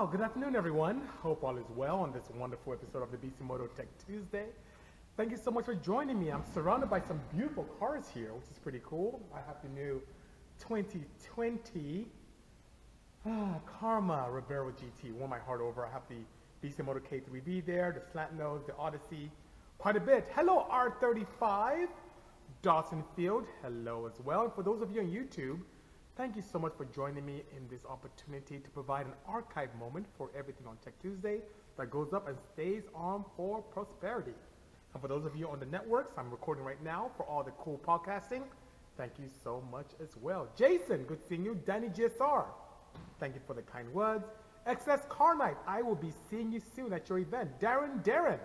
Wow, good afternoon, everyone. Hope all is well on this wonderful episode of the Bisimoto Tech Tuesday. Thank you so much for joining me. I'm surrounded by some beautiful cars here, which is pretty cool. I have the new 2020 Karma Revero GT, won my heart over. I have the Bisimoto K3B there, the slant nose, the Odyssey, quite a bit. Hello, R35, Dawson Field, hello as well. And for those of you on YouTube, thank you so much for joining me in this opportunity to provide an archive moment for everything on Tech Tuesday that goes up and stays on for prosperity. And for those of you on the networks, I'm recording right now for all the cool podcasting. Thank you so much as well. Jason, good seeing you. Danny GSR, thank you for the kind words. XS Car Night, I will be seeing you soon at your event. Darren,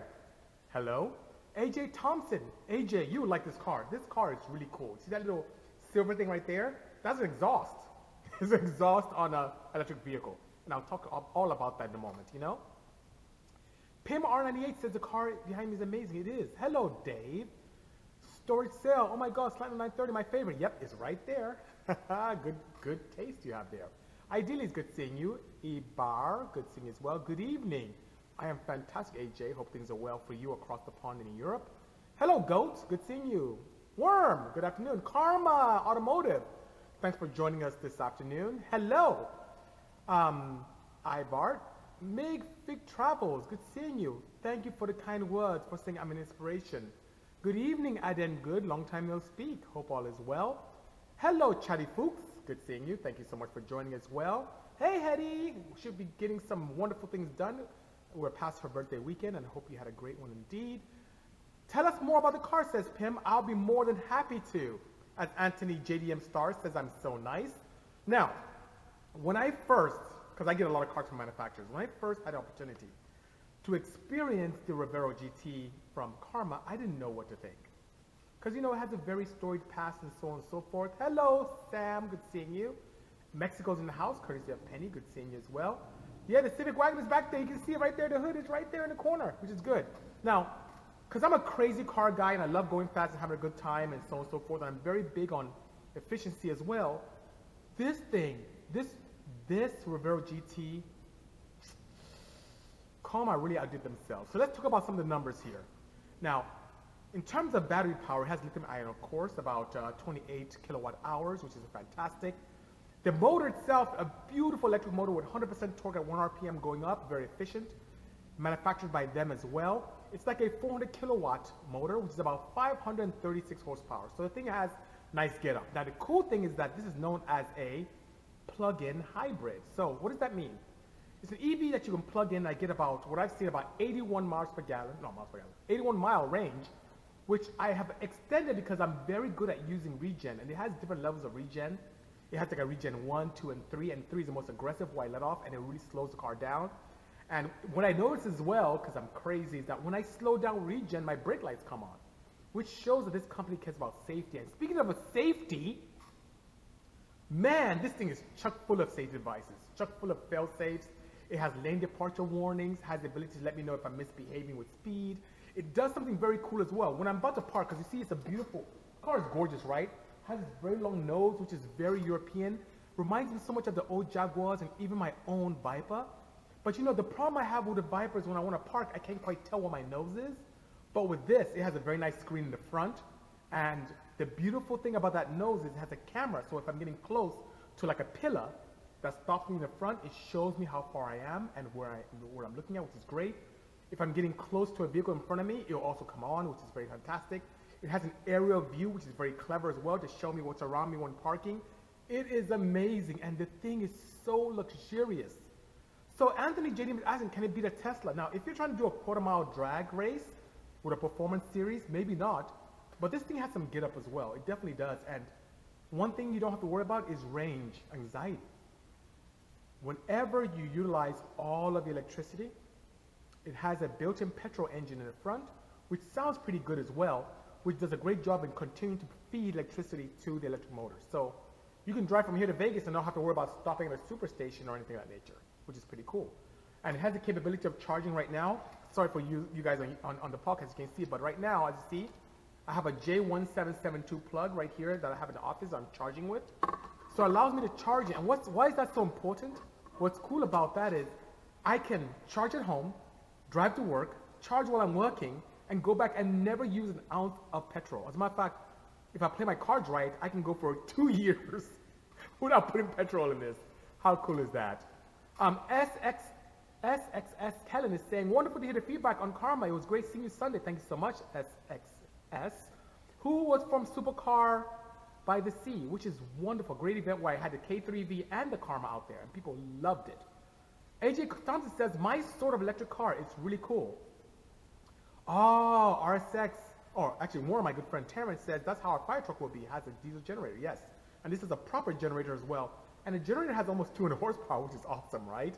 hello. AJ Thompson, AJ, you would like this car. This car is really cool. See that little silver thing right there? That's an exhaust. It's an exhaust on an electric vehicle. And I'll talk all about that in a moment, you know? Pim R98 says the car behind me is amazing. It is. Hello, Dave. Storage sale. Oh my God, Slightly 930, my favorite. Yep, it's right there. good taste you have there. Ideally, it's good seeing you. Ibar, good seeing you as well. Good evening. I am fantastic, AJ. Hope things are well for you across the pond in Europe. Hello, Goats. Good seeing you. Worm, good afternoon. Karma, Automotive. Thanks for joining us this afternoon. Hello, Ibar. Mig Fig Travels, good seeing you. Thank you for the kind words, for saying I'm an inspiration. Good evening, Aden Good, long time no speak. Hope all is well. Hello, Chatty Fuchs, good seeing you. Thank you so much for joining as well. Hey, Hetty, should be getting some wonderful things done. We're past her birthday weekend, and I hope you had a great one indeed. Tell us more about the car, says Pim. I'll be more than happy to. As Anthony JDM Star says, I'm so nice. Now, when I first, because I get a lot of cars from manufacturers, when I first had the opportunity to experience the Revero GT from Karma, I didn't know what to think. Because, you know, it has a very storied past and so on and so forth. Hello, Sam, good seeing you. Mexico's in the house, courtesy of Penny, good seeing you as well. Yeah, the Civic Wagon is back there. You can see it right there. The hood is right there in the corner, which is good. Now, because I'm a crazy car guy and I love going fast and having a good time and so on and so forth, and I'm very big on efficiency as well, this thing, this Revero GT, Karma really outdid themselves. So let's talk about some of the numbers here. Now, in terms of battery power, it has lithium ion, of course, about 28 kilowatt hours, which is fantastic. The motor itself, a beautiful electric motor with 100% torque at 1 RPM going up, very efficient, manufactured by them as well. It's like a 400 kilowatt motor, which is about 536 horsepower. So the thing has nice get up. Now the cool thing is that this is known as a plug-in hybrid. So what does that mean? It's an EV that you can plug in. I get about, what I've seen, about 81 miles per gallon, 81 mile range, which I have extended because I'm very good at using regen, and it has different levels of regen. It has like a regen 1, 2, and 3, and 3 is the most aggressive where I let off, and it really slows the car down. And what I notice as well, because I'm crazy, is that when I slow down regen, my brake lights come on, which shows that this company cares about safety. And speaking of a safety, man, this thing is chock full of safety devices, chock full of fail safes. It has lane departure warnings, has the ability to let me know if I'm misbehaving with speed. It does something very cool as well. When I'm about to park, because you see it's a beautiful, the car is gorgeous, right? Has this very long nose, which is very European. Reminds me so much of the old Jaguars and even my own Viper. But you know, the problem I have with the Viper is when I want to park, I can't quite tell where my nose is. But with this, it has a very nice screen in the front. And the beautiful thing about that nose is it has a camera. So if I'm getting close to like a pillar that stops me in the front, it shows me how far I am and where I'm looking at, which is great. If I'm getting close to a vehicle in front of me, it'll also come on, which is very fantastic. It has an aerial view, which is very clever as well, to show me what's around me when parking. It is amazing, and the thing is so luxurious. So Anthony JD is asking, can it beat a Tesla? Now, if you're trying to do a quarter-mile drag race with a performance series, maybe not. But this thing has some get up as well. It definitely does. And one thing you don't have to worry about is range anxiety. Whenever you utilize all of the electricity, it has a built-in petrol engine in the front, which sounds pretty good as well, which does a great job in continuing to feed electricity to the electric motor. So you can drive from here to Vegas and not have to worry about stopping at a superstation or anything of that nature, which is pretty cool. And it has the capability of charging right now. Sorry for you guys on the podcast, you can see it, but right now, as you see, I have a J1772 plug right here that I have in the office I'm charging with. So it allows me to charge it. And why is that so important? What's cool about that is I can charge at home, drive to work, charge while I'm working, and go back and never use an ounce of petrol. As a matter of fact, if I play my cards right, I can go for 2 years without putting petrol in this. How cool is that? SXS Kellen is saying, wonderful to hear the feedback on Karma. It was great seeing you Sunday. Thank you so much, SXS. Who was from Supercar by the Sea, which is wonderful. Great event where I had the K3V and the Karma out there, and people loved it. AJ Thompson says, my sort of electric car, it's really cool. Oh, RSX, or actually more, my good friend Terrence says, that's how our fire truck will be. It has a diesel generator, yes. And this is a proper generator as well. And the generator has almost 200 horsepower, which is awesome, right?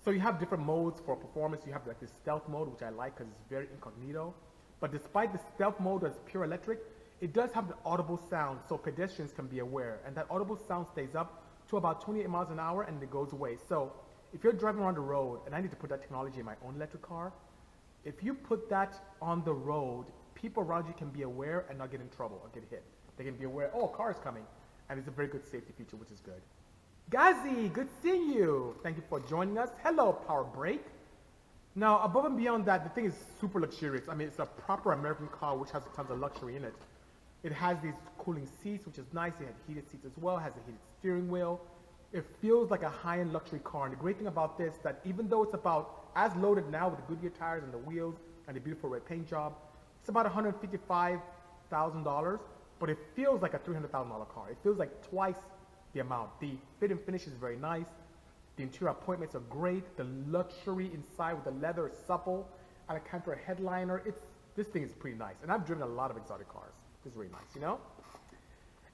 So you have different modes for performance. You have like this stealth mode, which I like because it's very incognito. But despite the stealth mode as pure electric, it does have the audible sound, so pedestrians can be aware. And that audible sound stays up to about 28 miles an hour and it goes away. So if you're driving around the road, and I need to put that technology in my own electric car, if you put that on the road, people around you can be aware and not get in trouble or get hit. They can be aware, oh, a car is coming. And it's a very good safety feature, which is good. Gazi, good seeing you. Thank you for joining us. Hello, Power Brake. Now, above and beyond that, the thing is super luxurious. I mean, it's a proper American car, which has tons of luxury in it. It has these cooling seats, which is nice. It has heated seats as well. It has a heated steering wheel. It feels like a high-end luxury car. And the great thing about this, that even though it's about as loaded now with the Goodyear tires and the wheels and the beautiful red paint job, it's about $155,000, but it feels like a $300,000 car. It feels like twice the amount. The fit and finish is very nice. The interior appointments are great. The luxury inside with the leather is supple. Alcantara headliner. This thing is pretty nice. And I've driven a lot of exotic cars. It's really nice, you know?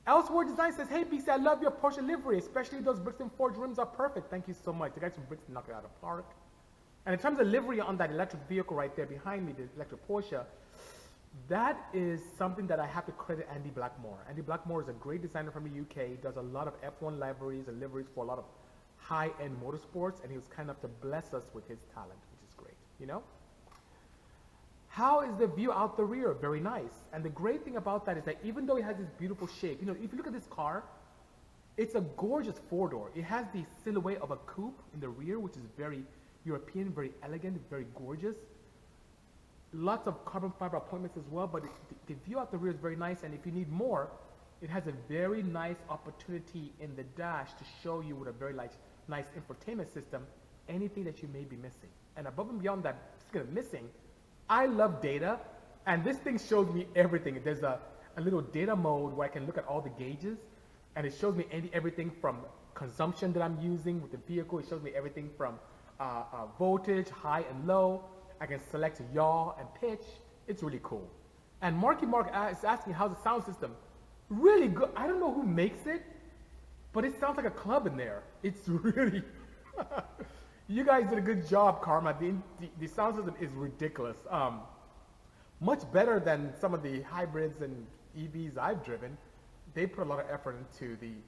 Elsewhere Design says, hey, BC, I love your Porsche livery, especially those Brixton Forge rims are perfect. Thank you so much. The guys from Brixton knocked it out of the park. And in terms of livery on that electric vehicle right there behind me, the electric Porsche, that is something that I have to credit Andy Blackmore. Andy Blackmore is a great designer from the UK. He does a lot of F1 liveries and liveries for a lot of high-end motorsports, and he was kind enough to bless us with his talent, which is great, you know? How is the view out the rear? Very nice. And the great thing about that is that even though it has this beautiful shape, you know, if you look at this car, it's a gorgeous four-door. It has the silhouette of a coupe in the rear, which is very European, very elegant, very gorgeous. Lots of carbon fiber appointments as well, but the view out the rear is very nice. And if you need more, it has a very nice opportunity in the dash to show you with a very nice infotainment system anything that you may be missing. And above and beyond that, speaking of missing, I love data, and this thing shows me everything. There's a little data mode where I can look at all the gauges, and it shows me everything from consumption that I'm using with the vehicle. It shows me everything from voltage, high and low. I can select yaw and pitch. It's really cool. And Marky Mark is asking, how's the sound system? Really good. I don't know who makes it, but it sounds like a club in there. It's really... You guys did a good job, Karma. The sound system is ridiculous. Much better than some of the hybrids and EVs I've driven. They put a lot of effort into the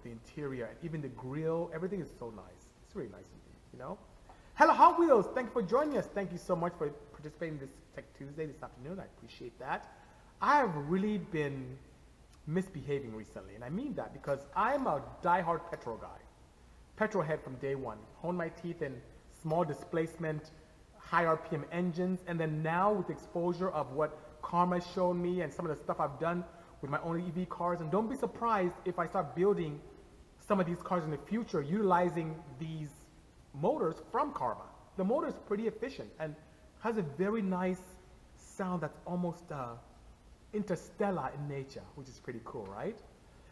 interior, and even the grille. Everything is so nice. It's really nice indeed, you know? Hello, Hot Wheels. Thank you for joining us. Thank you so much for participating in this Tech Tuesday this afternoon. I appreciate that. I have really been misbehaving recently, and I mean that because I'm a diehard petrol guy. Petrol head from day one. Honed my teeth in small displacement, high RPM engines, and then now with the exposure of what Karma has shown me and some of the stuff I've done with my own EV cars. And don't be surprised if I start building some of these cars in the future utilizing these motors from Karma. The motor is pretty efficient and has a very nice sound that's almost interstellar in nature, which is pretty cool, right?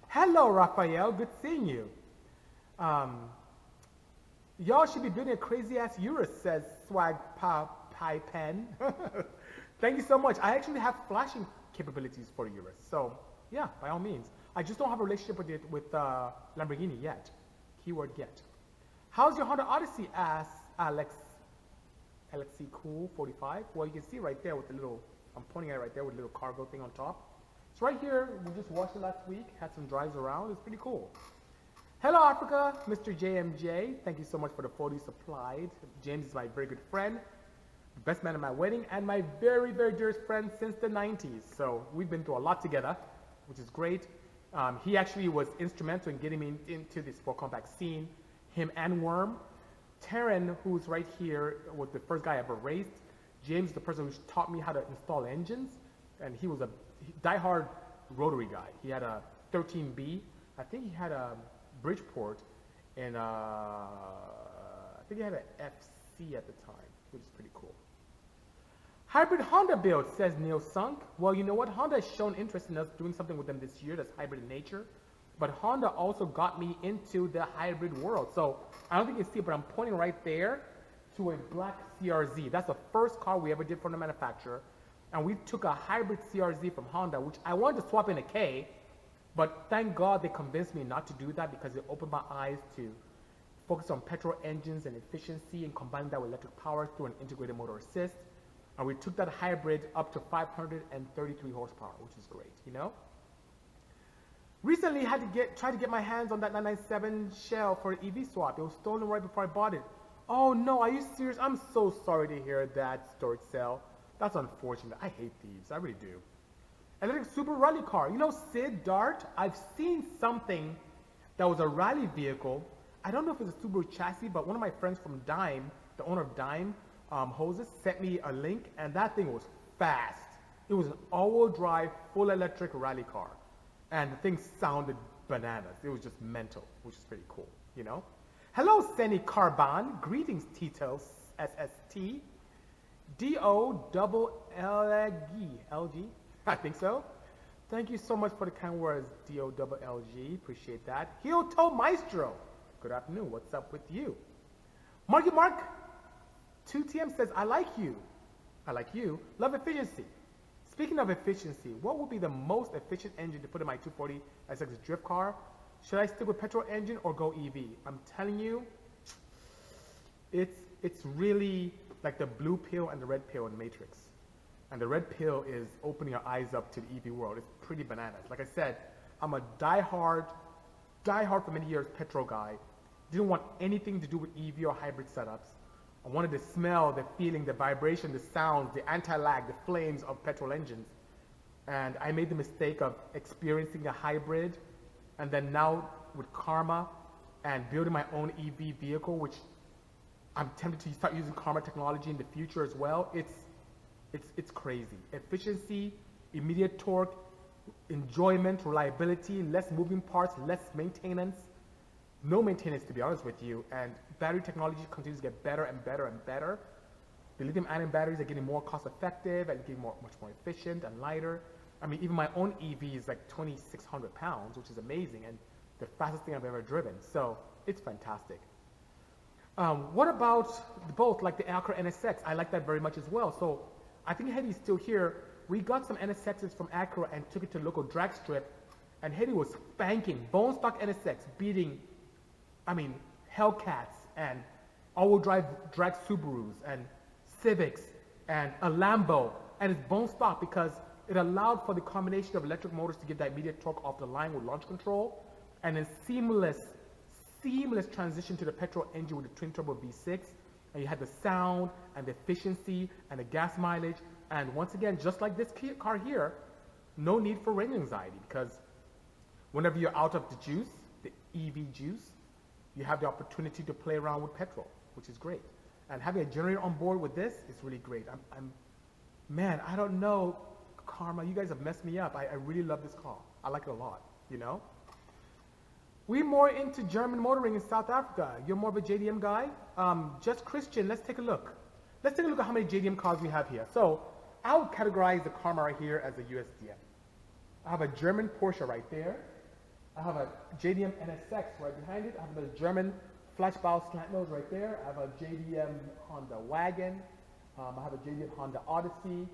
Hello, Raphael. Good seeing you. Y'all should be building a crazy-ass Urus, says Swag Pie Pen. Thank you so much. I actually have flashing capabilities for Urus, so yeah, by all means. I just don't have a relationship with Lamborghini yet. Keyword yet. How's your Honda Odyssey? Asks Alexi Cool 45. Well, you can see right there with the little, I'm pointing at it right there with the little cargo thing on top. It's right here. We just washed it last week. Had some drives around. It's pretty cool. Hello, Africa, Mr. JMJ. Thank you so much for the photos supplied. James is my very good friend, best man at my wedding, and my very, very dearest friend since the 90s. So we've been through a lot together, which is great. He actually was instrumental in getting me into the sport compact scene. Him and Worm Taryn, who's right here, was the first guy I ever raced. James, the person who taught me how to install engines, and he was a diehard rotary guy. He had a 13B. I think he had a Bridgeport, and I think he had an FC at the time, which is pretty cool. Hybrid Honda build, says Neil Sunk. Well, you know what? Honda has shown interest in us doing something with them this year that's hybrid in nature. But Honda also got me into the hybrid world. So I don't think you can see it, but I'm pointing right there to a black CRZ. That's the first car we ever did from the manufacturer. And we took a hybrid CRZ from Honda, which I wanted to swap in a K, but thank God they convinced me not to do that because it opened my eyes to focus on petrol engines and efficiency and combine that with electric power through an integrated motor assist. And we took that hybrid up to 533 horsepower, which is great, you know? Recently, I had to try to get my hands on that 997 shell for an EV swap. It was stolen right before I bought it. Oh no, are you serious? I'm so sorry to hear that, Storage Cell. That's unfortunate. I hate thieves, I really do. Electric Super Rally car. You know Sid Dart? I've seen something that was a rally vehicle. I don't know if it's a Subaru chassis, but one of my friends from Dime, the owner of Dime Hoses, sent me a link, and that thing was fast. It was an all-wheel drive, full electric rally car. And the thing sounded bananas. It was just mental, which is pretty cool, you know? Hello, Seni Carbon. Greetings, Tito SST. D-O-double-L-G. I think so. Thank you so much for the kind words, D-O-double-L-G. Appreciate that. Hyoto Maestro. Good afternoon. What's up with you? Marky Mark 2TM says, I like you. I like you. Love efficiency. Speaking of efficiency, what would be the most efficient engine to put in my 240 SX drift car? Should I stick with petrol engine or go EV? I'm telling you, it's really like the blue pill and the red pill in Matrix. And the red pill is opening your eyes up to the EV world. It's pretty bananas. Like I said, I'm a diehard for many years petrol guy. Didn't want anything to do with EV or hybrid setups. I wanted to smell, the feeling, the vibration, the sounds, the anti-lag, the flames of petrol engines. And I made the mistake of experiencing a hybrid, and then now with Karma and building my own EV vehicle, which I'm tempted to start using Karma technology in the future as well. It's crazy. Efficiency, immediate torque, enjoyment, reliability, less moving parts, less maintenance. No maintenance, to be honest with you, and battery technology continues to get better and better and better. The lithium-ion batteries are getting more cost-effective and getting much more efficient and lighter. I mean, even my own EV is like 2,600 pounds, which is amazing, and the fastest thing I've ever driven. So it's fantastic. What about both, like the Acura NSX? I like that very much as well. So I think Hedi's still here. We got some NSXs from Acura and took it to the local drag strip, and Hedi was spanking bone stock NSX, beating, I mean, Hellcats and all-wheel drive drag Subarus and Civics and a Lambo, and it's bone stock because it allowed for the combination of electric motors to get that immediate torque off the line with launch control, and then seamless transition to the petrol engine with the twin turbo V6, and you had the sound and the efficiency and the gas mileage, and once again, just like this car here, no need for range anxiety because whenever you're out of the juice, the EV juice, you have the opportunity to play around with petrol, which is great. And having a generator on board with this is really great. Man, I don't know, Karma, you guys have messed me up. I really love this car. I like it a lot, you know? We're more into German motoring in South Africa. You're more of a JDM guy? Just Christian, let's take a look. Let's take a look at how many JDM cars we have here. So I would categorize the Karma right here as a USDM. I have a German Porsche right there. I have a JDM NSX right behind it. I have a German flashbow slant nose right there. I have a JDM Honda wagon. I have a JDM Honda Odyssey.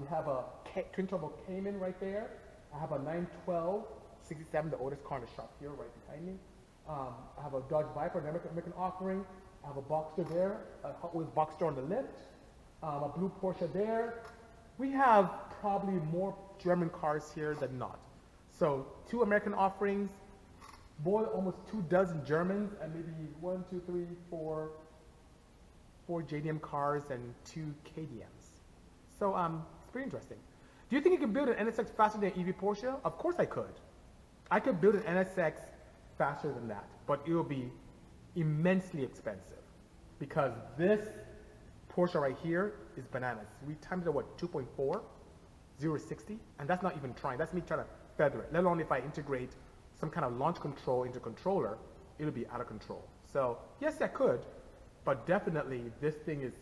We have a twin turbo Cayman right there. I have a 912 67, the oldest car in the shop here right behind me. I have a Dodge Viper, an American offering. I have a Boxster there, a Hot Wheels Boxster on the lift. A blue Porsche there. We have probably more German cars here than not. So 2 American offerings, almost 2 dozen Germans, and maybe 1, 2, 3, 4 JDM cars and 2 KDMs. So it's pretty interesting. Do you think you can build an NSX faster than an EV Porsche? Of course I could. I could build an NSX faster than that, but it will be immensely expensive. because this Porsche right here is bananas. We timed it at what, 2.4, 0-60, and that's not even trying. That's me trying to feather it. Let alone if I integrate some kind of launch control into controller, it'll be out of control. So yes, I could, but definitely this thing is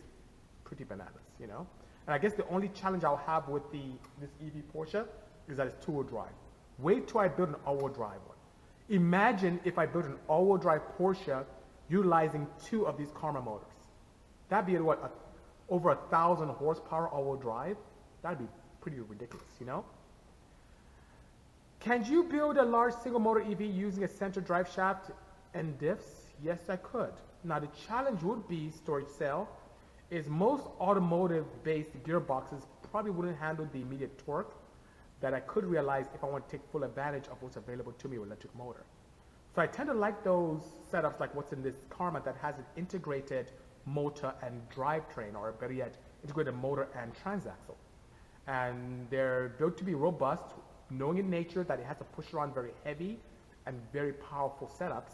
pretty bananas, you know? And I guess the only challenge I'll have with this EV Porsche is that it's two-wheel drive. Wait till I build an all-wheel drive one. Imagine if I built an all-wheel drive Porsche utilizing two of these Karma motors. That'd be what, over 1,000 horsepower all-wheel drive? That'd be pretty ridiculous, you know? Can you build a large single motor EV using a center drive shaft and diffs? Yes, I could. Now the challenge would be, storage cell, is most automotive-based gearboxes probably wouldn't handle the immediate torque that I could realize if I want to take full advantage of what's available to me with electric motor. So I tend to like those setups like what's in this Karma that has an integrated motor and drivetrain, or better yet, integrated motor and transaxle. And they're built to be robust, knowing in nature that it has to push around very heavy and very powerful setups.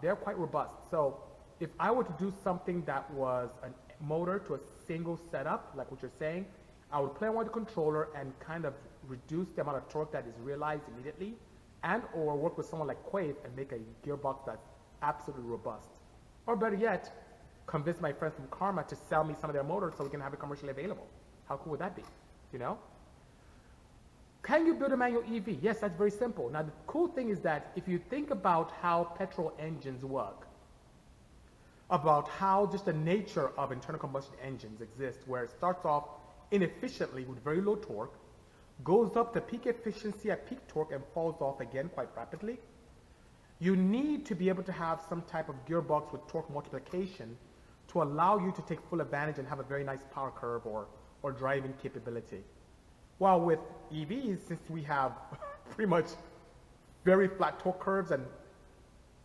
They're quite robust. So if I were to do something that was a motor to a single setup, like what you're saying, I would play around with the controller and kind of reduce the amount of torque that is realized immediately, and or work with someone like Quave and make a gearbox that's absolutely robust. Or better yet, convince my friends from Karma to sell me some of their motors so we can have it commercially available. How cool would that be, you know? Can you build a manual EV? Yes, that's very simple. Now, the cool thing is that if you think about how petrol engines work, about how just the nature of internal combustion engines exist, where it starts off inefficiently with very low torque, goes up to peak efficiency at peak torque and falls off again quite rapidly. You need to be able to have some type of gearbox with torque multiplication to allow you to take full advantage and have a very nice power curve or driving capability. While with EVs, since we have pretty much very flat torque curves and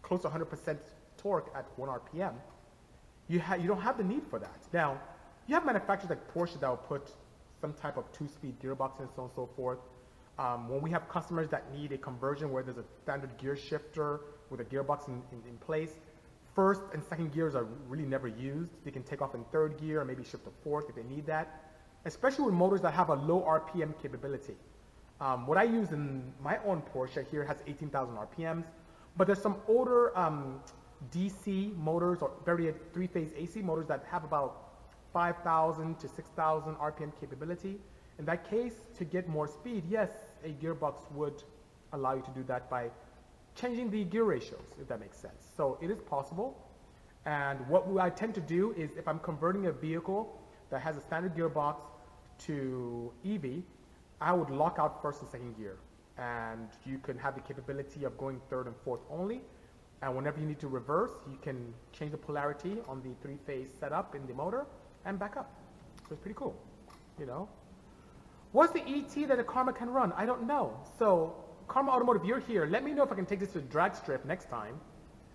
close to 100% torque at 1 RPM, you don't have the need for that. Now, you have manufacturers like Porsche that will put some type of 2-speed gearbox and so on and so forth. When we have customers that need a conversion where there's a standard gear shifter with a gearbox in place, first and second gears are really never used. They can take off in third gear or maybe shift to fourth if they need that, especially with motors that have a low RPM capability. What I use in my own Porsche here has 18,000 RPMs, but there's some older DC motors or very three-phase AC motors that have about 5,000 to 6,000 RPM capability. In that case, to get more speed, yes, a gearbox would allow you to do that by changing the gear ratios, if that makes sense. So it is possible. And what I tend to do is if I'm converting a vehicle that has a standard gearbox to EV, I would lock out first and second gear. And you can have the capability of going third and fourth only. And whenever you need to reverse, you can change the polarity on the three-phase setup in the motor and back up. So it's pretty cool, you know. What's the ET that a Karma can run? I don't know. So Karma Automotive, you're here. Let me know if I can take this to the drag strip next time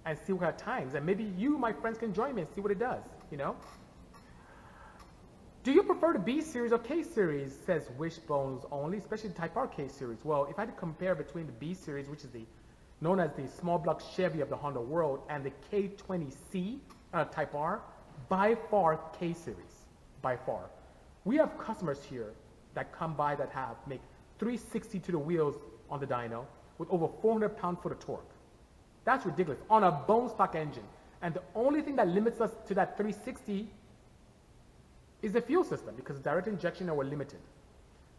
and see what kind of times. And maybe you, my friends, can join me and see what it does, you know. Do you prefer the B series or K series? Says Wishbones only, especially the Type R K series. Well, if I had to compare between the B series, which is known as the small block Chevy of the Honda world, and the K20C Type R, by far K series, by far. We have customers here that come by that make 360 to the wheels on the dyno with over 400 pound-foot of torque. That's ridiculous on a bone stock engine. And the only thing that limits us to that 360 is the fuel system, because direct injection and we're limited.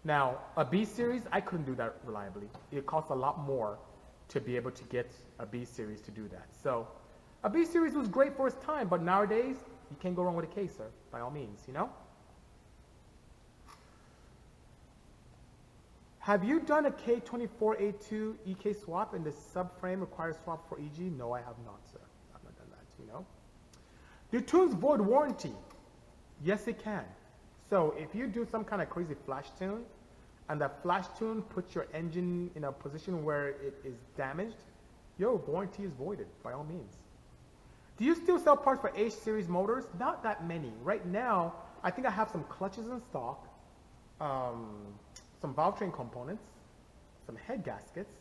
Now, a B series, I couldn't do that reliably. It costs a lot more to be able to get a B series to do that. So a B series was great for its time, but nowadays, you can't go wrong with a K, sir, by all means, you know? Have you done a K24A2 EK swap and the subframe requires swap for EG? No, I have not, sir. I've not done that, you know? Do tunes void warranty? Yes, it can. So if you do some kind of crazy flash tune, and that flash tune puts your engine in a position where it is damaged, your warranty is voided, by all means. Do you still sell parts for H series motors? Not that many. Right now, I think I have some clutches in stock, some valve train components, some head gaskets,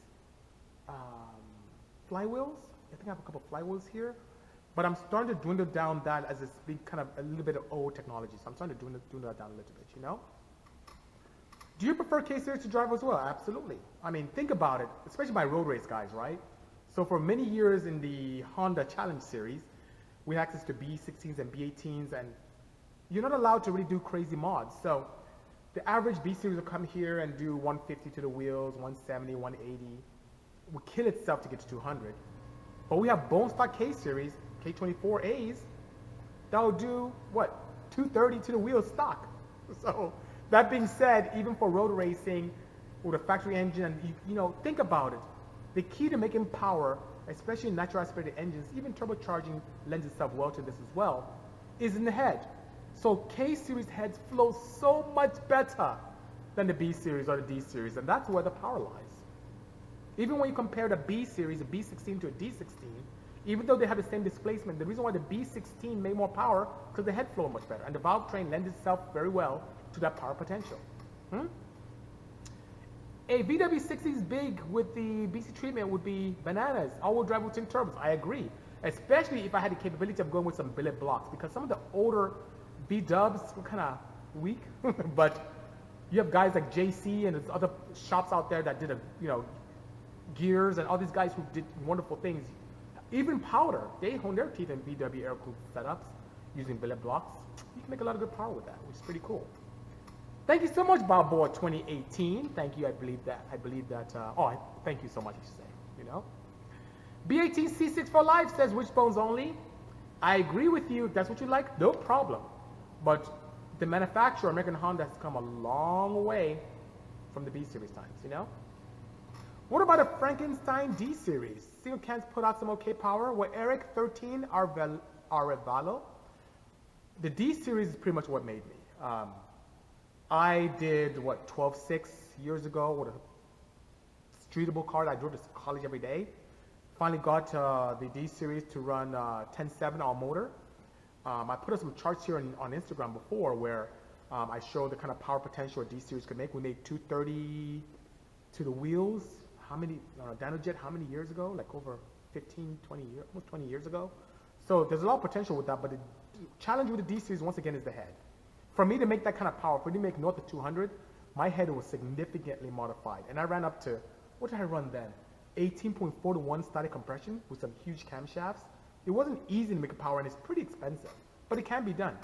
flywheels. I think I have a couple flywheels here. But I'm starting to dwindle down that as it's being kind of a little bit of old technology. So I'm starting to dwindle that down a little bit, you know? Do you prefer K-Series to drive as well? Absolutely. I mean, think about it, especially my road race guys, right? So for many years in the Honda Challenge series, we had access to B16s and B18s, and you're not allowed to really do crazy mods. So the average B series will come here and do 150 to the wheels, 170, 180, will kill itself to get to 200. But we have bone stock K series, K24As, that will do what? 230 to the wheels stock. So that being said, even for road racing with a factory engine, and you know, think about it. The key to making power, especially in natural aspirated engines, even turbocharging lends itself well to this as well, is in the head. So K-series heads flow so much better than the B-series or the D-series, and that's where the power lies. Even when you compare the B-series, a B16 to a D16, even though they have the same displacement, the reason why the B16 made more power is because the head flow much better, and the valve train lends itself very well to that power potential. A VW60's big with the BC treatment would be bananas. All-wheel drive with twin turbos. I agree, especially if I had the capability of going with some billet blocks, because some of the older B-dubs were kind of weak, but you have guys like JC and there's other shops out there that did gears, and all these guys who did wonderful things. Even Powder, they honed their teeth in VW air-cooled setups using billet blocks. You can make a lot of good power with that, which is pretty cool. Thank you so much, Bob Boy 2018. Thank you. I believe that. Thank you so much. I should say. You know, B18 C6 for life says wishbones only. I agree with you. If that's what you like, no problem. But the manufacturer, American Honda, has come a long way from the B series times. You know. What about a Frankenstein D series? Single cans put out some okay power. Well, Eric 13 Arevalo. The D series is pretty much what made me. I did, 12.6 years ago with a streetable car that I drove to college every day. Finally got the D series to run 10.7 all motor. I put up some charts here on Instagram before where I showed the kind of power potential a D series could make. We made 230 to the wheels. How many, Danojet, how many years ago? Like over 15, 20 years, almost 20 years ago. So there's a lot of potential with that, but the challenge with the D series, once again, is the head. For me to make that kind of power, for me to make north of 200, my head was significantly modified. And I ran up to, what did I run then? 18.4 to 1 static compression with some huge camshafts. It wasn't easy to make a power, and it's pretty expensive, but it can be done.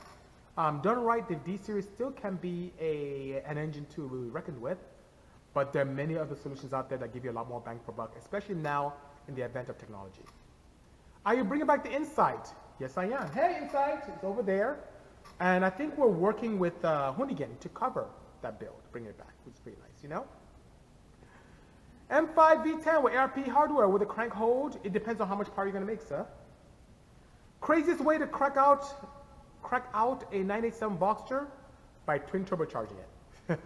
Done right, the D series still can be an engine to be reckoned with, but there are many other solutions out there that give you a lot more bang for buck, especially now in the advent of technology. Are you bringing back the Insight? Yes, I am. Hey, Insight, it's over there. And I think we're working with Hoonigan to cover that build, bring it back, which is pretty nice, you know? M5 V10 with ARP hardware with a crank hold. It depends on how much power you're going to make, sir. Craziest way to crack out a 987 Boxster? By twin turbocharging it.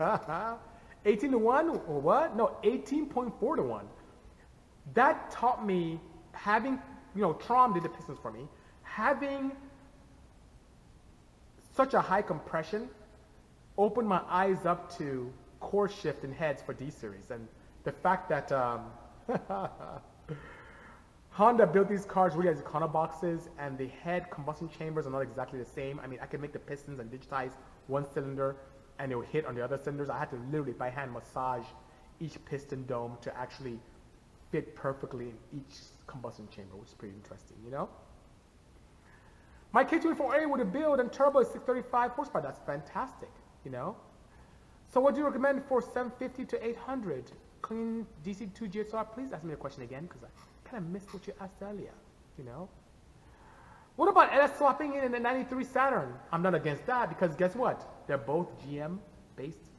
18 to 1 or what? No, 18.4 to 1. That taught me having, Trom did the pistons for me, having such a high compression opened my eyes up to core shift in heads for D series, and the fact that Honda built these cars really as econoboxes, and the head combustion chambers are not exactly the same. I mean, I could make the pistons and digitize one cylinder and it would hit on the other cylinders. I had to literally by hand massage each piston dome to actually fit perfectly in each combustion chamber, which is pretty interesting, you know? My K24A with a build and turbo is 635 horsepower. That's fantastic, you know? So what do you recommend for 750 to 800? Clean DC2 GSR? Please ask me the question again, because I kind of missed what you asked earlier, you know? What about LS swapping in the 93 Saturn? I'm not against that, because guess what? They're both GM-based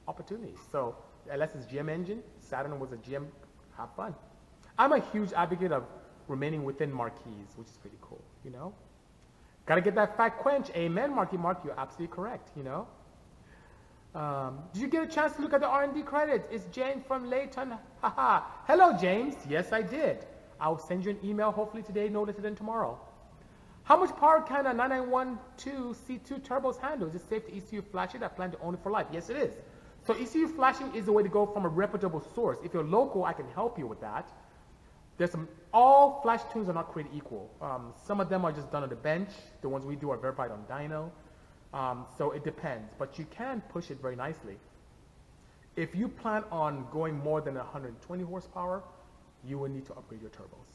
opportunities. So the LS is GM engine, Saturn was a GM, have fun. I'm a huge advocate of remaining within marquees, which is pretty cool, you know? Got to get that fat quench. Amen, Marky Mark. You're absolutely correct, you know. Did you get a chance to look at the R&D credits? It's James from Layton. Haha. Hello, James. Yes, I did. I'll send you an email hopefully today, no later than tomorrow. How much power can a 9912 C2 turbos handle? Is it safe to ECU flash it? I plan to own it for life. Yes, it is. So ECU flashing is the way to go from a reputable source. If you're local, I can help you with that. All flash tunes are not created equal. Some of them are just done on the bench. The ones we do are verified on dyno. So it depends, but you can push it very nicely. If you plan on going more than 120 horsepower, you will need to upgrade your turbos.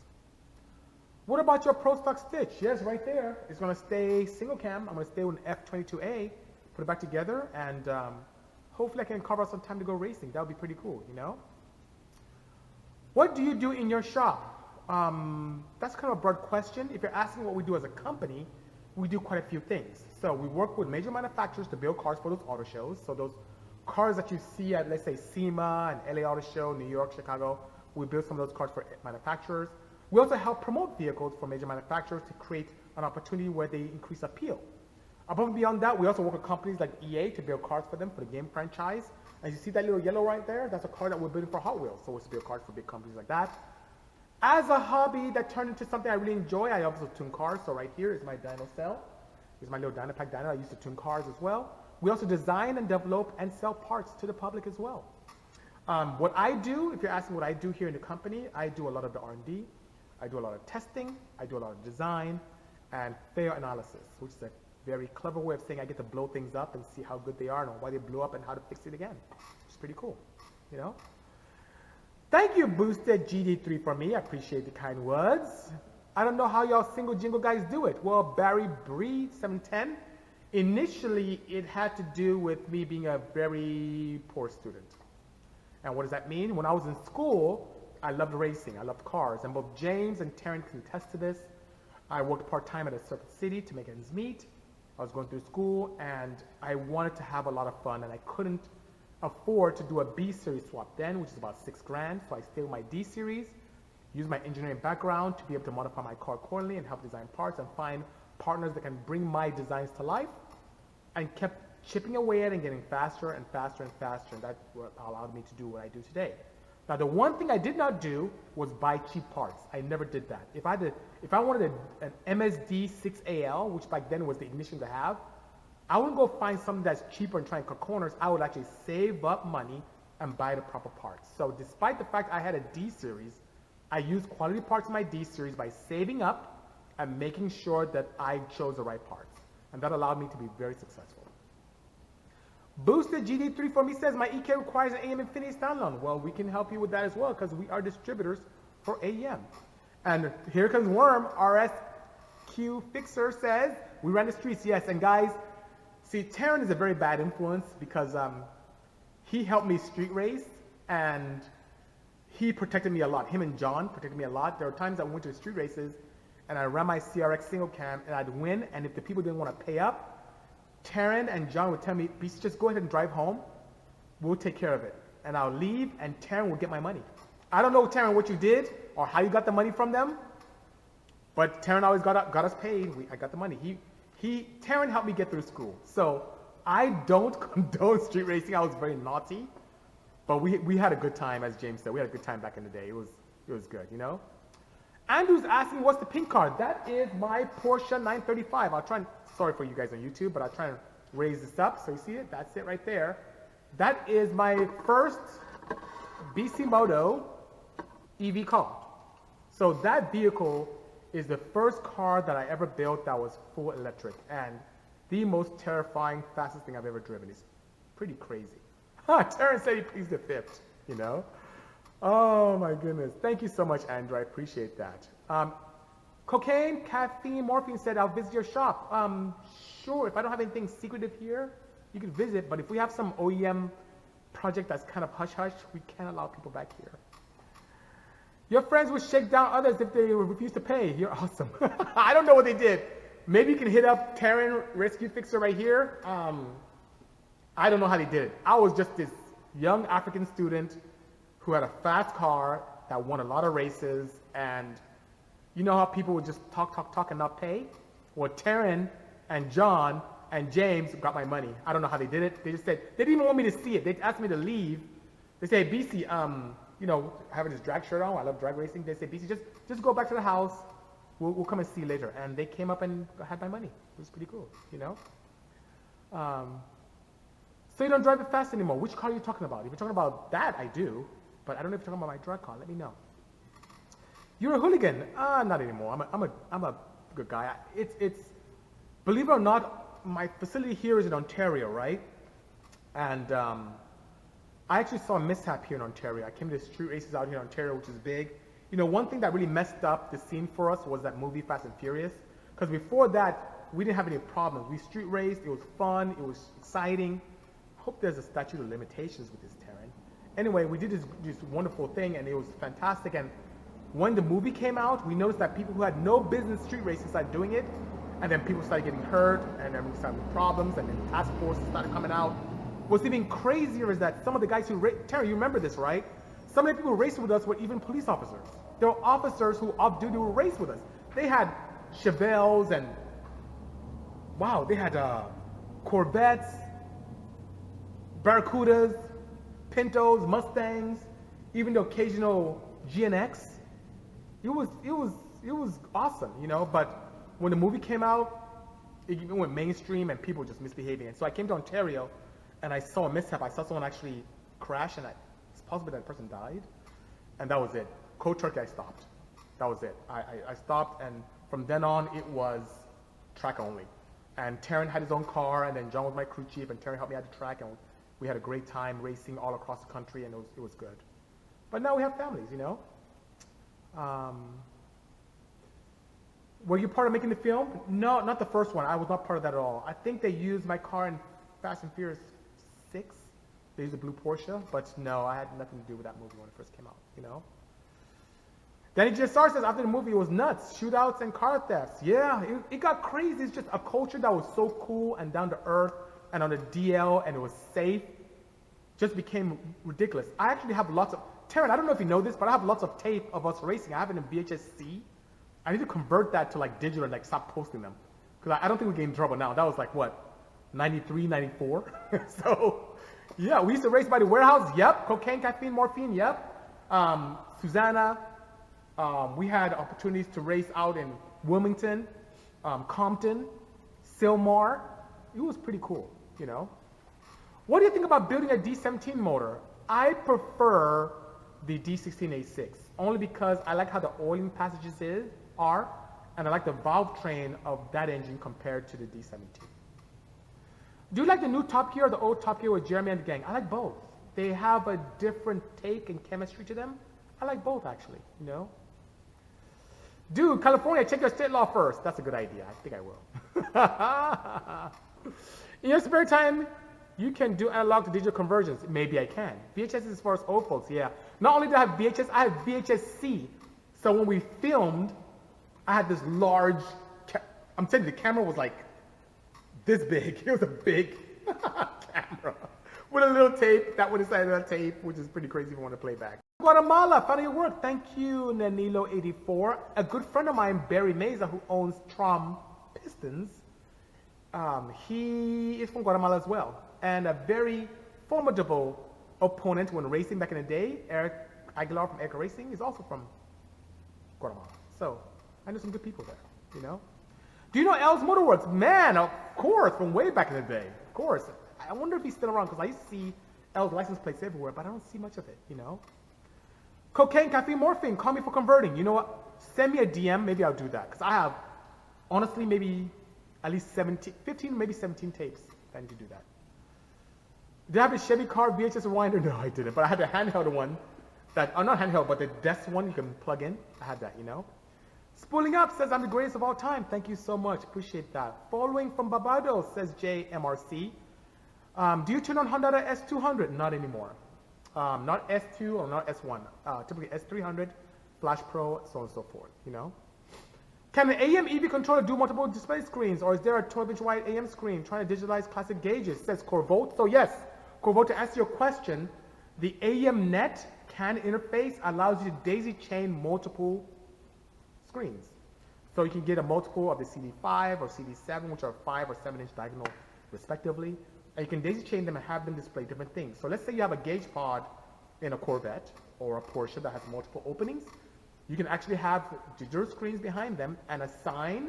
What about your Pro Stock stitch? Yes, right there. It's going to stay single cam. I'm going to stay with an F22A, put it back together, and hopefully I can carve out some time to go racing. That would be pretty cool, you know? What do you do in your shop? That's kind of a broad question. If you're asking what we do as a company, we do quite a few things. So we work with major manufacturers to build cars for those auto shows. So those cars that you see at, let's say, SEMA and LA Auto Show, New York, Chicago, we build some of those cars for manufacturers. We also help promote vehicles for major manufacturers to create an opportunity where they increase appeal. Above and beyond that, we also work with companies like EA to build cars for them for the game franchise. And you see that little yellow right there? That's a car that we're building for Hot Wheels. So it's to build cars for big companies like that. As a hobby that turned into something I really enjoy, I also tune cars. So right here is my dyno cell. Here's my little Dynapack dyno. I used to tune cars as well. We also design and develop and sell parts to the public as well. What I do, if you're asking what I do here in the company, I do a lot of the R&D. I do a lot of testing. I do a lot of design and failure analysis, which is a very clever way of saying I get to blow things up and see how good they are and why they blew up and how to fix it again. It's pretty cool, you know? Thank you, Boosted GD3 for me. I appreciate the kind words. I don't know how y'all single jingle guys do it. Well, Barry Bree 710. Initially, it had to do with me being a very poor student. And what does that mean? When I was in school, I loved racing. I loved cars. And both James and Taryn can attest to this. I worked part-time at a Circuit City to make ends meet. I was going through school, and I wanted to have a lot of fun, and I couldn't afford to do a B-Series swap then, which is about $6,000. So I stayed with my D-Series, use my engineering background to be able to modify my car accordingly and help design parts and find partners that can bring my designs to life, and kept chipping away at it and getting faster and faster and faster, and that's what allowed me to do what I do today. Now, the one thing I did not do was buy cheap parts. I never did that. If I wanted an MSD 6AL, which back then was the ignition to have, I wouldn't go find something that's cheaper and try and cut corners. I would actually save up money and buy the proper parts. So despite the fact I had a D-Series, I used quality parts in my D-Series by saving up and making sure that I chose the right parts. And that allowed me to be very successful. Boosted GD3 for me says, my EK requires an AEM Infinity standalone. Well, we can help you with that as well because we are distributors for AEM. And here comes Worm, RSQ Fixer says, we ran the streets, yes. And guys, see, Taryn is a very bad influence because he helped me street race and he protected me a lot. Him and John protected me a lot. There were times I went to the street races and I ran my CRX single cam and I'd win, and if the people didn't want to pay up, Taryn and John would tell me, BC, just go ahead and drive home. We'll take care of it. And I'll leave, and Taryn will get my money. I don't know, Taryn, what you did or how you got the money from them, but Taryn always got us paid. I got the money. Taryn helped me get through school. So I don't condone street racing. I was very naughty, but we had a good time, as James said. We had a good time back in the day. It was good, you know? Andrew's asking, what's the pink card? That is my Porsche 935. I'll try and, sorry for you guys on YouTube, but I'll try and raise this up. So you see it? That's it right there. That is my first Bisimoto EV car. So that vehicle is the first car that I ever built that was full electric, and the most terrifying, fastest thing I've ever driven. It's pretty crazy. Terrence said he pleads the fifth, you know? Oh my goodness. Thank you so much, Andrew. I appreciate that. Cocaine, caffeine, morphine said, I'll visit your shop. Sure, if I don't have anything secretive here, you can visit, but if we have some OEM project that's kind of hush-hush, we can't allow people back here. Your friends will shake down others if they refuse to pay. You're awesome. I don't know what they did. Maybe you can hit up Taryn Rescue Fixer right here. I don't know how they did it. I was just this young African student who had a fast car that won a lot of races, and you know how people would just talk and not pay? Well, Taryn and John and James got my money. I don't know how they did it. They just said, they didn't even want me to see it. They asked me to leave. They say, BC, you know, having this drag shirt on, I love drag racing. They say, BC, just go back to the house. We'll come and see you later. And they came up and had my money. It was pretty cool, you know? So you don't drive it fast anymore. Which car are you talking about? If you're talking about that, I do. But I don't know if you're talking about my drag car. Let me know. You're a hooligan. Not anymore. I'm a good guy. Believe it or not, my facility here is in Ontario, right? And I actually saw a mishap here in Ontario. I came to the street races out here in Ontario, which is big. You know, one thing that really messed up the scene for us was that movie Fast and Furious. Because before that, we didn't have any problems. We street raced. It was fun. It was exciting. I hope there's a statute of limitations with this, Taryn. Anyway, we did this wonderful thing, and it was fantastic. And when the movie came out, we noticed that people who had no business street racing started doing it. And then people started getting hurt, and then we started with problems, and then task forces started coming out. What's even crazier is that some of the guys who Terry, you remember this, right? Some of the people who raced with us were even police officers. There were officers who off-duty would race with us. They had Chevelles and, wow, they had Corvettes, Barracudas, Pintos, Mustangs, even the occasional GNX. It was awesome, you know, but when the movie came out, it went mainstream and people were just misbehaving. And so I came to Ontario and I saw a mishap. I saw someone actually crash and it's possible that person died. And that was it. Cold turkey, I stopped. That was it. I stopped, and from then on, it was track only. And Taryn had his own car, and then John was my crew chief, and Taryn helped me out the track, and we had a great time racing all across the country, and it was good. But now we have families, you know. Were you part of making the film? No, not the first one. I was not part of that at all. I think they used my car in Fast and Furious 6. They used a blue Porsche, but no, I had nothing to do with that movie when it first came out, you know. Danny GSR says after the movie it was nuts, shootouts and car thefts. Yeah, it got crazy. It's just a culture that was so cool and down to earth and on the DL and it was safe. Just became ridiculous. I actually have lots of, Taryn, I don't know if you know this, but I have lots of tape of us racing. I have it in VHS-C. I need to convert that to like digital and like stop posting them. Because I don't think we get in trouble now. That was like what, 93, 94? So, yeah, we used to race by the warehouse. Yep. Cocaine, caffeine, morphine. Yep. Susanna. We had opportunities to race out in Wilmington, Compton, Sylmar. It was pretty cool, you know. What do you think about building a D17 motor? I prefer the D16A6, only because I like how the oiling passages are, and I like the valve train of that engine compared to the D17. Do you like the new Top Gear or the old Top Gear with Jeremy and the gang? I like both. They have a different take and chemistry to them. I like both, actually, you know. Dude, California, check your state law first. That's a good idea. I think I will. In your spare time, you can do analog to digital conversions. Maybe I can. VHS is as far as old folks, yeah. Not only do I have VHS, I have VHS-C. So when we filmed, I had this large, I'm telling you, the camera was like this big. It was a big camera with a little tape that went inside of that tape, which is pretty crazy if you want to play back. Guatemala, found your work. Thank you, Nanilo84. A good friend of mine, Barry Meza, who owns Trom Pistons, he is from Guatemala as well. And a very formidable opponent when racing back in the day, Eric Aguilar from Eric Racing, is also from Guatemala. So I know some good people there, you know. Do you know L's Motorworks? Man, of course, from way back in the day. Of course. I wonder if he's still around, because I used to see L's license plates everywhere, but I don't see much of it, you know. Cocaine, caffeine, morphine, call me for converting. You know what? Send me a DM, maybe I'll do that. Because I have, honestly, maybe at least 15, maybe 17 tapes. I need to do that. Did I have a Chevy car VHS rewinder? No, I didn't. But I had a handheld one that, not handheld, but the desk one you can plug in. I had that, you know. Spooling Up says, I'm the greatest of all time. Thank you so much. Appreciate that. Following from Barbados says JMRC. Do you turn on Honda S200? Not anymore. Not S2 or not S1. Typically S300, Flash Pro, so on and so forth, you know. Can an AM EV controller do multiple display screens, or is there a 12-inch wide AM screen trying to digitalize classic gauges? Says Corvote. So yes, Corvote, to answer your question, the AM net CAN interface allows you to daisy chain multiple screens. So you can get a multiple of the CD5 or CD7, which are 5 or 7-inch diagonal respectively. And you can daisy chain them and have them display different things. So let's say you have a gauge pod in a Corvette or a Porsche that has multiple openings. You can actually have digital screens behind them and assign